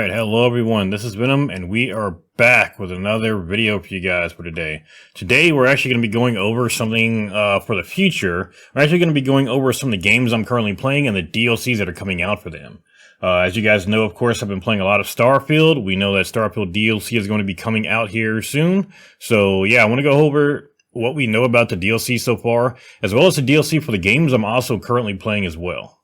Alright, hello everyone, this is Venom, and we are back with another video for you guys for today. Today we're actually going to be going over something for the future. We're actually going to be going over some of the games I'm currently playing and the DLCs that are coming out for them. As you guys know, of course, I've been playing a lot of Starfield. We know that Starfield DLC is going to be coming out here soon. So yeah, I want to go over what we know about the DLC so far, as well as the DLC for the games I'm also currently playing as well.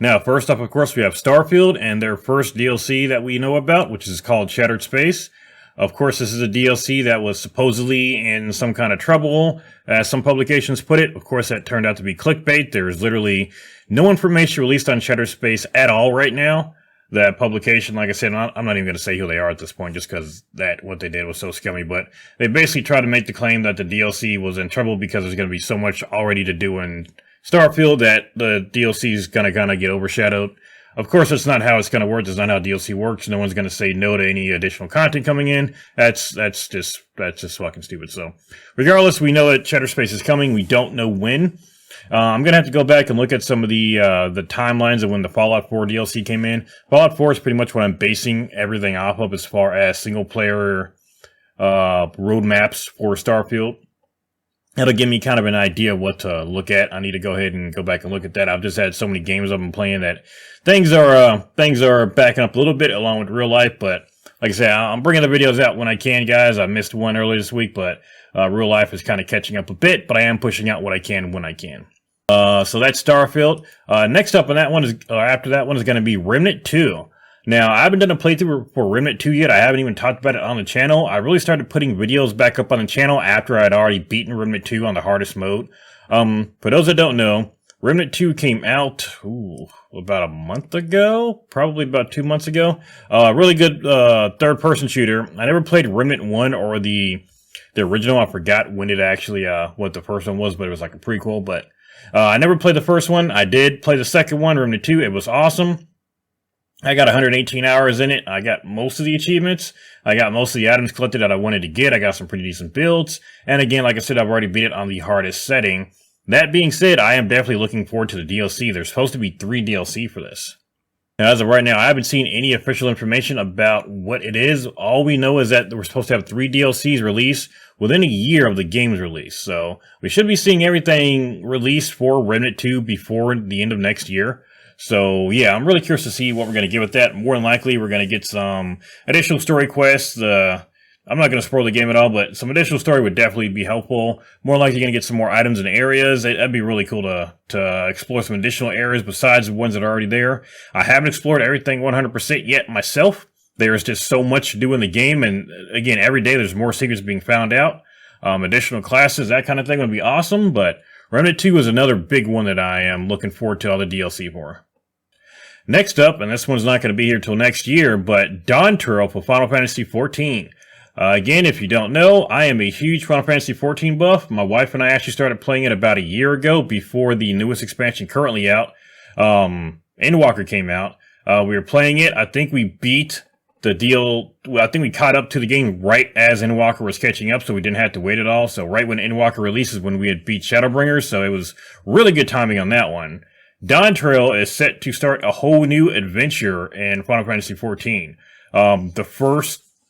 Now, first up, of course, we have Starfield and their first DLC that we know about, which is called Shattered Space. Of course, this is a DLC that was supposedly in some kind of trouble, as some publications put it. Of course, that turned out to be clickbait. There's literally no information released on Shattered Space at all right now. That publication, like I said, I'm not even going to say who they are at this point, just because what they did was so scummy. But they basically tried to make the claim that the DLC was in trouble because there's going to be so much already to do in Starfield that the DLC is going to kind of get overshadowed. Of course, that's not how it's going to work. That's not how DLC works. No one's going to say no to any additional content coming in. That's just fucking stupid. So, regardless, we know that Shattered Space is coming. We don't know when. I'm going to have to go back and look at some of the timelines of when the Fallout 4 DLC came in. Fallout 4 is pretty much what I'm basing everything off of as far as single-player roadmaps for Starfield. That'll give me kind of an idea of what to look at. I need to go ahead and go back and look at that. I've just had so many games I've been playing that things are backing up a little bit along with real life. But like I said, I'm bringing the videos out when I can, guys. I missed one earlier this week, but real life is kind of catching up a bit. But I am pushing out what I can when I can. So that's Starfield. Next up on that one is after that one is going to be Remnant 2. Now, I haven't done a playthrough for Remnant 2 yet. I haven't even talked about it on the channel. I really started putting videos back up on the channel after I'd already beaten Remnant 2 on the hardest mode. For those that don't know, Remnant 2 came out about a month ago, probably about 2 months ago. Really good third-person shooter. I never played Remnant 1 or the original. I forgot when it actually what the first one was, but it was like a prequel. But I never played the first one. I did play the second one, Remnant 2. It was awesome. I got 118 hours in it. I got most of the achievements. I got most of the items collected that I wanted to get. I got some pretty decent builds. And again, like I said, I've already beat it on the hardest setting. That being said, I am definitely looking forward to the DLC. There's supposed to be 3 DLC for this. Now, as of right now, I haven't seen any official information about what it is. All we know is that we're supposed to have 3 DLCs released within a year of the game's release. So we should be seeing everything released for Remnant 2 before the end of next year. So, yeah, I'm really curious to see what we're going to get with that. More than likely, we're going to get some additional story quests. I'm not going to spoil the game at all, but some additional story would definitely be helpful. More likely, you're going to get some more items and areas. That'd be really cool to explore some additional areas besides the ones that are already there. I haven't explored everything 100% yet myself. There's just so much to do in the game, and again, every day there's more secrets being found out. Additional classes, that kind of thing would be awesome, but Remnant 2 is another big one that I am looking forward to all the DLC for. Next up, and this one's not going to be here till next year, but Dawntrail for Final Fantasy XIV. Again, if you don't know, I am a huge Final Fantasy XIV buff. My wife and I actually started playing it about a year ago before the newest expansion currently out, Endwalker came out. We were playing it. I think we beat the deal. Well, I think we caught up to the game right as Endwalker was catching up, so we didn't have to wait at all. So right when Endwalker releases, when we had beat Shadowbringers, so it was really good timing on that one. Dawntrail is set to start a whole new adventure in Final Fantasy XIV.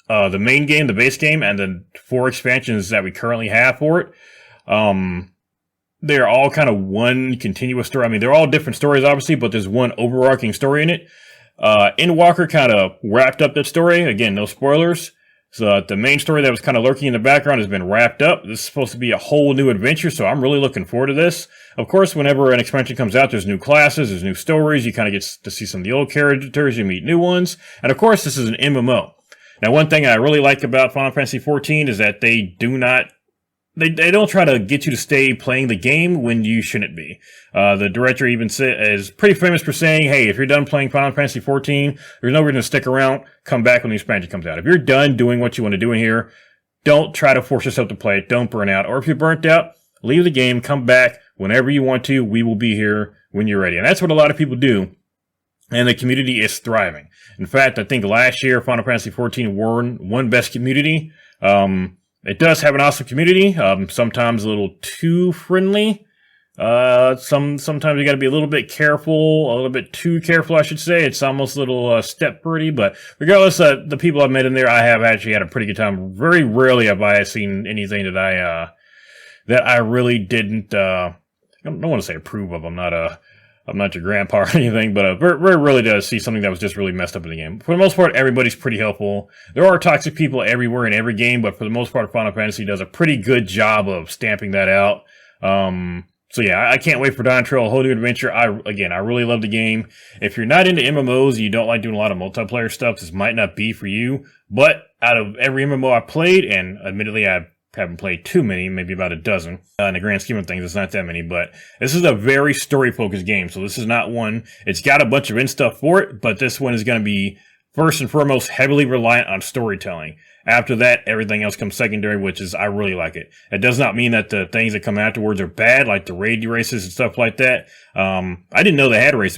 The main game, the base game, and the 4 expansions that we currently have for it, they're all kind of one continuous story. I mean, they're all different stories, obviously, but there's one overarching story in it. Endwalker kind of wrapped up that story. Again, no spoilers. So the main story that was kind of lurking in the background has been wrapped up. This is supposed to be a whole new adventure, so I'm really looking forward to this. Of course, whenever an expansion comes out, there's new classes, there's new stories. You kind of get to see some of the old characters, you meet new ones. And of course, this is an MMO. Now, one thing I really like about Final Fantasy XIV is that they don't try to get you to stay playing the game when you shouldn't be. The director even is pretty famous for saying, hey, if you're done playing Final Fantasy XIV, there's no reason to stick around. Come back when the expansion comes out. If you're done doing what you want to do in here, don't try to force yourself to play it. Don't burn out. Or if you're burnt out, leave the game, come back whenever you want to. We will be here when you're ready. And that's what a lot of people do. And the community is thriving. In fact, I think last year, Final Fantasy XIV won Best Community. It does have an awesome community, sometimes a little too friendly. Sometimes you got to be a little bit careful, a little bit too careful, I should say. It's almost a little step birdie, but regardless, the people I've met in there, I have actually had a pretty good time. Very rarely have I seen anything that I really didn't. I don't want to say approve of. I'm not your grandpa or anything, but very, very rarely did I see something that was just really messed up in the game. For the most part, everybody's pretty helpful. There are toxic people everywhere in every game, but for the most part, Final Fantasy does a pretty good job of stamping that out. So yeah, I can't wait for Dawn Trail, a whole new adventure. I really love the game. If you're not into MMOs, you don't like doing a lot of multiplayer stuff, this might not be for you. But out of every MMO I played, and admittedly I haven't played too many, maybe about a dozen. In the grand scheme of things, it's not that many, but this is a very story-focused game. So this is not one, it's got a bunch of in stuff for it, but this one is going to be first and foremost heavily reliant on storytelling. After that, everything else comes secondary, which is, I really like it. It does not mean that the things that come afterwards are bad, like the raid races and stuff like that. I didn't know they had raid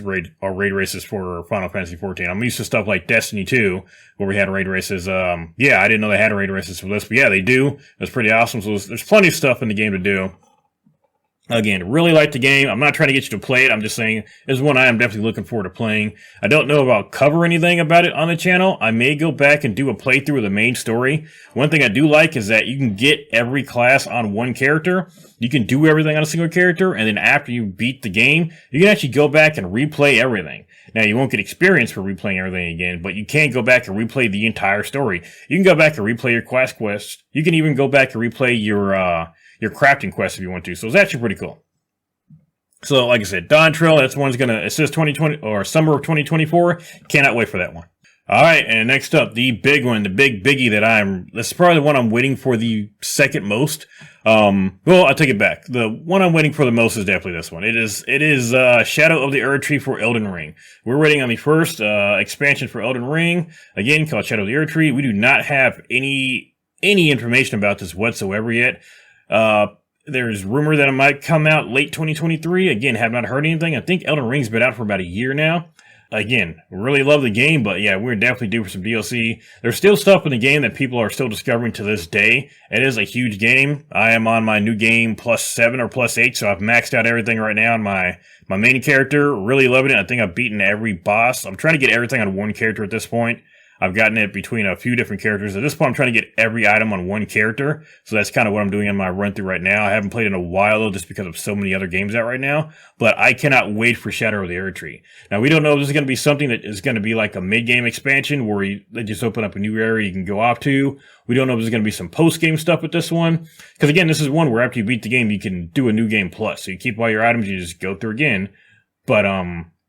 races for Final Fantasy XIV. I'm used to stuff like Destiny 2, where we had raid races. I didn't know they had raid races for this, but yeah, they do. It's pretty awesome. So there's plenty of stuff in the game to do. Again, really like the game. I'm not trying to get you to play it. I'm just saying it's one I am definitely looking forward to playing. I don't know if I'll cover anything about it on the channel. I may go back and do a playthrough of the main story. One thing I do like is that you can get every class on one character. You can do everything on a single character, and then after you beat the game, you can actually go back and replay everything. Now, you won't get experience for replaying everything again, but you can go back and replay the entire story. You can go back and replay your quests. You can even go back and replay your crafting quest if you want to. So it's actually pretty cool. So like I said, Dawn Trail, that's one's it says 2020 or summer of 2024. Cannot wait for that one. All right, and next up, the big one, the big biggie this is probably the one I'm waiting for the second most. Well, I'll take it back. The one I'm waiting for the most is definitely this one. It is Shadow of the Erdtree for Elden Ring. We're waiting on the first expansion for Elden Ring, again called Shadow of the Erdtree. We do not have any information about this whatsoever yet. There's rumor that it might come out late 2023. Again, have not heard anything. I think Elden Ring's been out for about a year now. Again, really love the game, but yeah, we're definitely due for some DLC. There's still stuff in the game that people are still discovering to this day. It is a huge game. I am on my new game +7 or +8, so I've maxed out everything right now on my main character. Really loving it. I think I've beaten every boss. I'm trying to get everything on one character at this point. I've gotten it between a few different characters. At this point, I'm trying to get every item on one character. So that's kind of what I'm doing in my run through right now. I haven't played in a while, though, just because of so many other games out right now. But I cannot wait for Shadow of the Erdtree. Now, we don't know if this is going to be something that is going to be like a mid-game expansion where they just open up a new area you can go off to. We don't know if there's going to be some post-game stuff with this one. Because, again, this is one where after you beat the game, you can do a new game plus. So you keep all your items, you just go through again. But,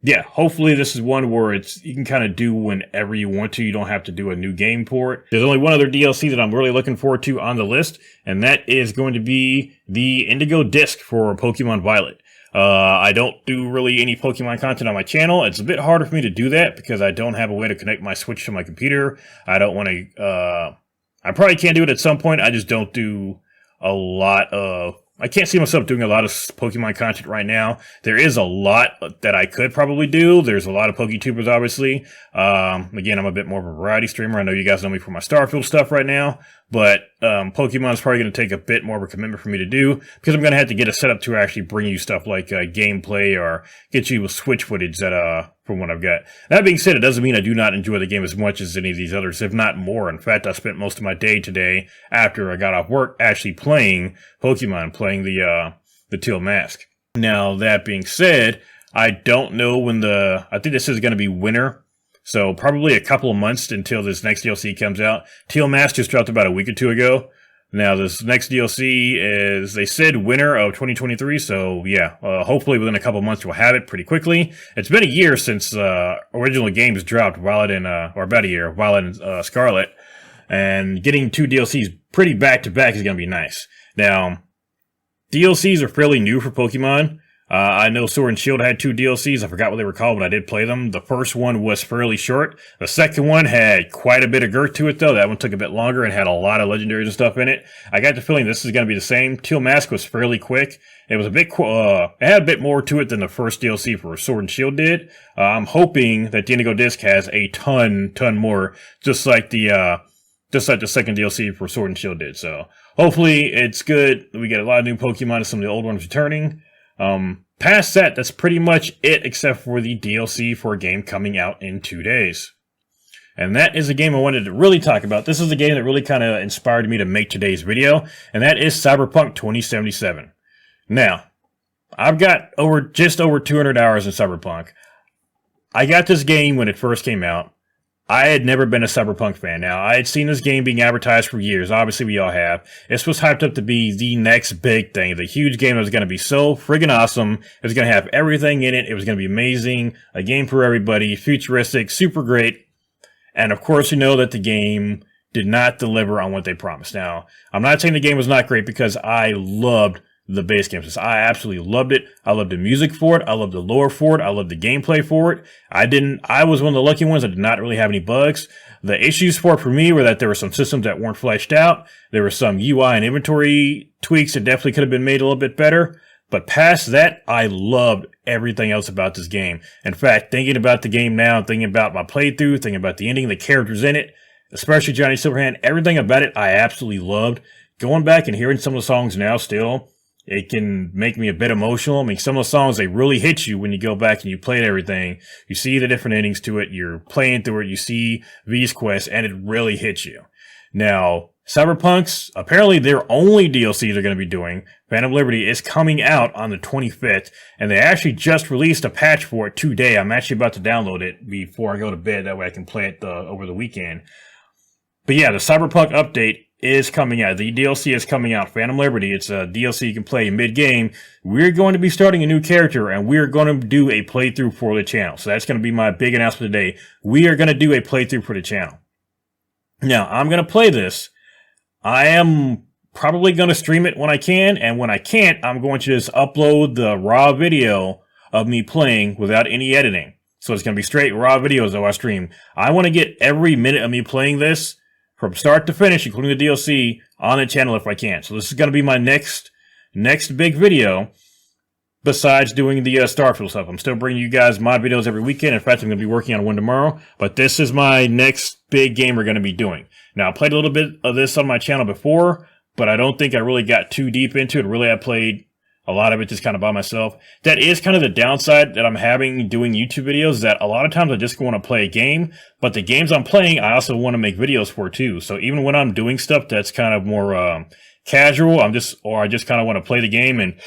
yeah, hopefully this is one where you can kind of do whenever you want to. You don't have to do a new game port. There's only one other DLC that I'm really looking forward to on the list, and that is going to be the Indigo Disc for Pokemon Violet. I don't do really any Pokemon content on my channel. It's a bit harder for me to do that because I don't have a way to connect my Switch to my computer. I don't want to, I probably can do it at some point. I just don't do a lot of, I can't see myself doing a lot of Pokemon content right now. There is a lot that I could probably do. There's a lot of PokeTubers, obviously. Again, I'm a bit more of a variety streamer. I know you guys know me for my Starfield stuff right now, but Pokemon is probably going to take a bit more of a commitment for me to do because I'm going to have to get a setup to actually bring you stuff like gameplay or get you with Switch footage that from what I've got. That being said, it doesn't mean I do not enjoy the game as much as any of these others, if not more. In fact, I spent most of my day today after I got off work actually playing Pokemon, playing the Teal Mask. Now, that being said, I don't know when I think this is going to be winter. So probably a couple of months until this next DLC comes out. Teal Mask just dropped about a week or two ago. Now, this next DLC is, they said winter of 2023, so yeah, hopefully within a couple of months we'll have it pretty quickly. It's been a year since original games dropped, Violet and, or about a year, Violet and Scarlet, and getting 2 DLCs pretty back-to-back is going to be nice. Now, DLCs are fairly new for Pokemon. I know Sword and Shield had 2 DLCs. I forgot what they were called, but I did play them. The first one was fairly short. The second one had quite a bit of girth to it, though. That one took a bit longer and had a lot of legendaries and stuff in it. I got the feeling this is going to be the same. Teal Mask was fairly quick. It was a bit, it had a bit more to it than the first DLC for Sword and Shield did. I'm hoping that the Indigo Disc has a ton more, just like the second DLC for Sword and Shield did. So hopefully it's good. We get a lot of new Pokemon and some of the old ones returning. Past that, that's pretty much it, except for the DLC for a game coming out in 2 days. And that is a game I wanted to really talk about. This is a game that really kind of inspired me to make today's video, and that is Cyberpunk 2077. Now, I've got just over 200 hours in Cyberpunk. I got this game when it first came out. I had never been a Cyberpunk fan. Now, I had seen this game being advertised for years. Obviously, we all have. This was hyped up to be the next big thing. The huge game that was going to be so friggin' awesome. It was going to have everything in it. It was going to be amazing. A game for everybody. Futuristic. Super great. And, of course, you know that the game did not deliver on what they promised. Now, I'm not saying the game was not great because I loved the base game. I absolutely loved it. I loved the music for it. I loved the lore for it. I loved the gameplay for it. I was one of the lucky ones that did not really have any bugs. The issues for it for me were that there were some systems that weren't fleshed out. There were some UI and inventory tweaks that definitely could have been made a little bit better. But past that, I loved everything else about this game. In fact, thinking about the game now, thinking about my playthrough, thinking about the ending, the characters in it, especially Johnny Silverhand, everything about it I absolutely loved. Going back and hearing some of the songs now still, it can make me a bit emotional. I mean, some of the songs, they really hit you when you go back and you play everything. You see the different endings to it. You're playing through it. You see V's Quest, and it really hits you. Now, Cyberpunk's, apparently their only DLC they're going to be doing, Phantom Liberty, is coming out on the 25th, and they actually just released a patch for it today. I'm actually about to download it before I go to bed. That way I can play it over the weekend. But yeah, the Cyberpunk update is coming out. The DLC is coming out. Phantom Liberty. It's a DLC you can play mid-game. We're going to be starting a new character, and we're going to do a playthrough for the channel. So that's going to be my big announcement today. We are going to do a playthrough for the channel. Now, I'm going to play this. I am probably going to stream it when I can, and when I can't, I'm going to just upload the raw video of me playing without any editing. So it's going to be straight raw videos that I stream. I want to get every minute of me playing this from start to finish, including the DLC, on the channel if I can. So this is going to be my next big video, besides doing the Starfield stuff. I'm still bringing you guys mod videos every weekend. In fact, I'm going to be working on one tomorrow. But this is my next big game we're going to be doing. Now, I played a little bit of this on my channel before, but I don't think I really got too deep into it. Really, I played a lot of it just kind of by myself. That is kind of the downside that I'm having doing YouTube videos, that a lot of times I just want to play a game, but the games I'm playing, I also want to make videos for too. So even when I'm doing stuff that's kind of more casual, I just kind of want to play the game and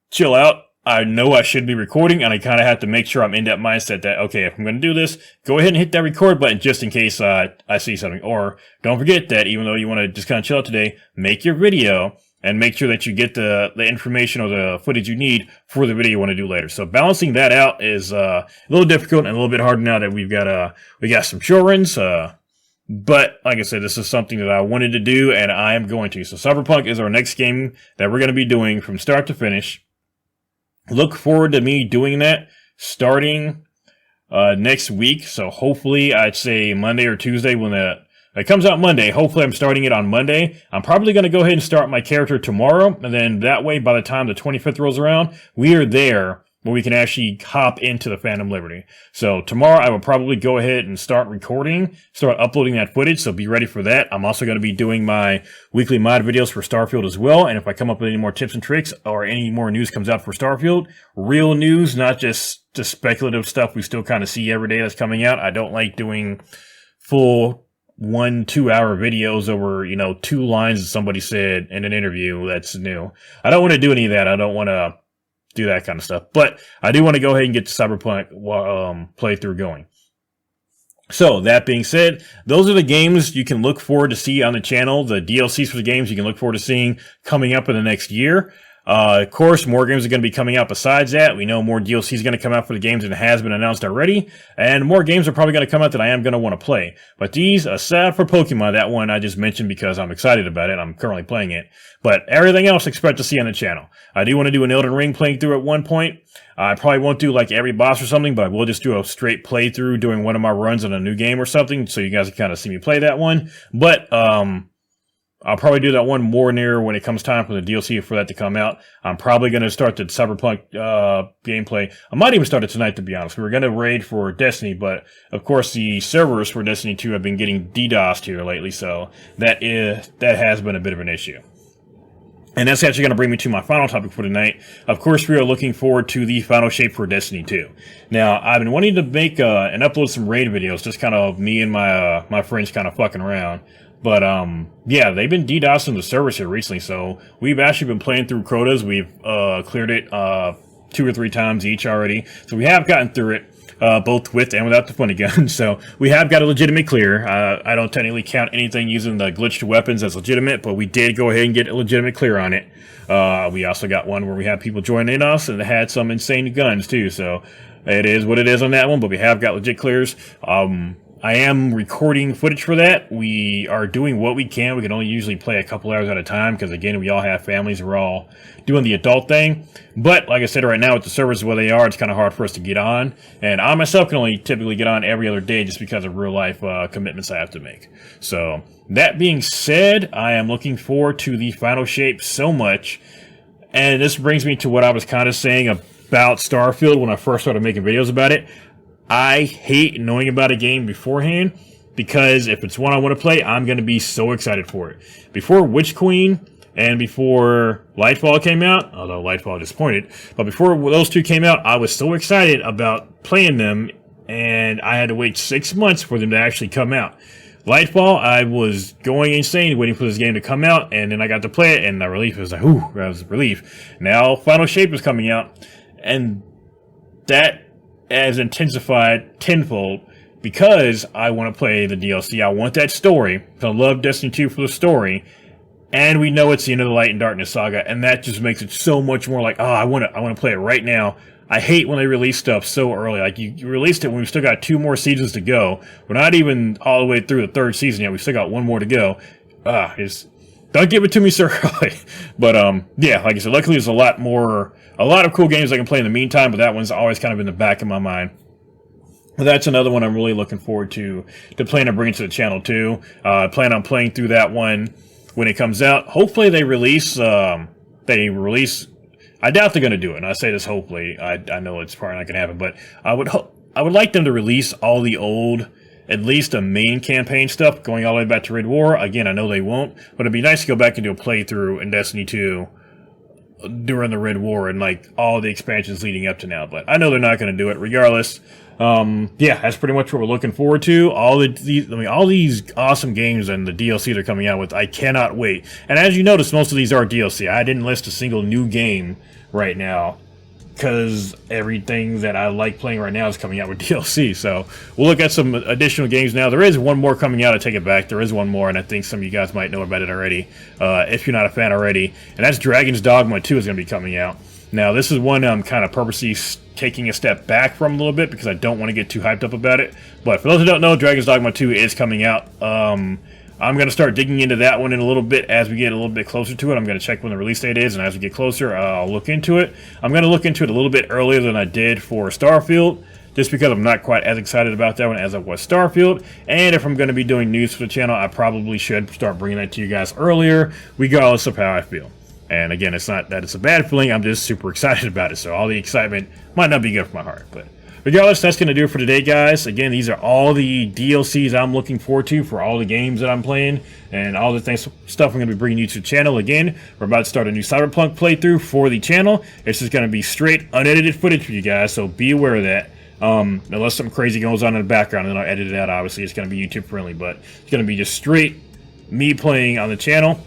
chill out, I know I should be recording, and I kind of have to make sure I'm in that mindset that, okay, if I'm going to do this, go ahead and hit that record button just in case I see something. Or don't forget that even though you want to just kind of chill out today, make your video and make sure that you get the information or the footage you need for the video you want to do later. So balancing that out is a little difficult and a little bit harder now that we got some children's. But like I said, this is something that I wanted to do, and I am going to. So Cyberpunk is our next game that we're going to be doing from start to finish. Look forward to me doing that starting next week. So hopefully, I'd say Monday or Tuesday when it comes out Monday. Hopefully, I'm starting it on Monday. I'm probably going to go ahead and start my character tomorrow. And then that way, by the time the 25th rolls around, we are there where we can actually hop into the Phantom Liberty. So tomorrow, I will probably go ahead and start uploading that footage. So be ready for that. I'm also going to be doing my weekly mod videos for Starfield as well. And if I come up with any more tips and tricks or any more news comes out for Starfield, real news, not just speculative stuff we still kind of see every day that's coming out. I don't like doing full 1-2 hour videos over, 2 lines that somebody said in an interview that's new. I don't want to do any of that. I don't want to do that kind of stuff. But I do want to go ahead and get the Cyberpunk playthrough going. So, that being said, those are the games you can look forward to see on the channel. The DLCs for the games you can look forward to seeing coming up in the next year. Of course, more games are going to be coming out besides that. We know more DLC is going to come out for the games than has been announced already. And more games are probably going to come out that I am going to want to play. But these, aside for Pokemon, that one I just mentioned because I'm excited about it. I'm currently playing it. But everything else expect to see on the channel. I do want to do an Elden Ring playing through at one point. I probably won't do like every boss or something, but we'll just do a straight playthrough doing one of my runs on a new game or something. So you guys can kind of see me play that one. But, I'll probably do that one more near when it comes time for the DLC for that to come out. I'm probably going to start the Cyberpunk gameplay. I might even start it tonight, to be honest. We were going to raid for Destiny, but of course the servers for Destiny 2 have been getting DDoSed here lately, so that has been a bit of an issue. And that's actually going to bring me to my final topic for tonight. Of course, we are looking forward to the final shape for Destiny 2. Now, I've been wanting to make and upload some raid videos, just kind of me and my friends kind of fucking around. But, yeah, they've been DDoSing the servers here recently, so we've actually been playing through Crota's. We've cleared it 2 or 3 times each already. So we have gotten through it. Both with and without the funny gun. So we have got a legitimate clear. I don't technically count anything using the glitched weapons as legitimate, but we did go ahead and get a legitimate clear on it. We also got one where we have people joining us and it had some insane guns too. So it is what it is on that one, but we have got legit clears. I am recording footage for that. We are doing what we can. We can only usually play a couple hours at a time because, again, we all have families. We're all doing the adult thing. But, like I said, right now with the servers where they are, it's kind of hard for us to get on. And I myself can only typically get on every other day just because of real-life commitments I have to make. So, that being said, I am looking forward to the final shape so much. And this brings me to what I was kind of saying about Starfield when I first started making videos about it. I hate knowing about a game beforehand because if it's one I want to play, I'm going to be so excited for it. Before Witch Queen and before Lightfall came out, although Lightfall disappointed, but before those two came out, I was so excited about playing them, and I had to wait 6 months for them to actually come out. Lightfall, I was going insane waiting for this game to come out, and then I got to play it, and the relief was like, whew, that was a relief. Now, Final Shape is coming out, and that has intensified tenfold because I want to play the DLC. I want that story. I love Destiny 2 for the story, and we know it's the end of the Light and Darkness saga, and that just makes it so much more like, oh, I want to play it right now. I hate when they release stuff so early. Like, you released it when we've still got 2 more seasons to go. We're not even all the way through the 3rd season yet. We've still got 1 more to go. Don't give it to me so early. But, yeah, like I said, luckily there's a lot of cool games I can play in the meantime, but that one's always kind of in the back of my mind. But that's another one I'm really looking forward to playing and bringing to the channel too. I plan on playing through that one when it comes out. Hopefully they release, I doubt they're going to do it, and I say this hopefully. I know it's probably not going to happen, but I would like them to release all the old, at least the main campaign stuff, going all the way back to Red War. Again, I know they won't, but it'd be nice to go back and do a playthrough in Destiny 2 during the Red War and like all the expansions leading up to now. But I know they're not going to do it regardless. Yeah, that's pretty much what we're looking forward to. All these awesome games and the DLC they're coming out with, I cannot wait. And as you notice, most of these are DLC. I didn't list a single new game right now because everything that I like playing right now is coming out with DLC. So we'll look at some additional games now. There is one more coming out. I take it back. There is one more, and I think some of you guys might know about it already, if you're not a fan already. And that's Dragon's Dogma 2 is going to be coming out. Now, this is one I'm kind of purposely taking a step back from a little bit because I don't want to get too hyped up about it. But for those who don't know, Dragon's Dogma 2 is coming out. I'm going to start digging into that one in a little bit as we get a little bit closer to it. I'm going to check when the release date is, and as we get closer, I'll look into it. I'm going to look into it a little bit earlier than I did for Starfield, just because I'm not quite as excited about that one as I was Starfield. And if I'm going to be doing news for the channel, I probably should start bringing that to you guys earlier, regardless of how I feel. And again, it's not that it's a bad feeling, I'm just super excited about it, so all the excitement might not be good for my heart, but regardless, that's going to do it for today, guys. Again, these are all the DLCs I'm looking forward to for all the games that I'm playing and all the stuff I'm going to be bringing you to the channel. Again, we're about to start a new Cyberpunk playthrough for the channel. It's just going to be straight, unedited footage for you guys, so be aware of that. Unless something crazy goes on in the background, and then I'll edit it out. Obviously, it's going to be YouTube friendly, but it's going to be just straight me playing on the channel.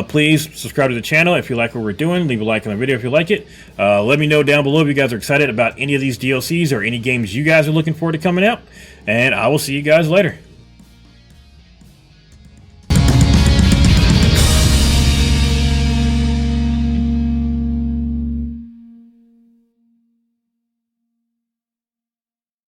Please subscribe to the channel if you like what we're doing. Leave a like on the video if you like it. Let me know down below if you guys are excited about any of these DLCs or any games you guys are looking forward to coming out. And I will see you guys later.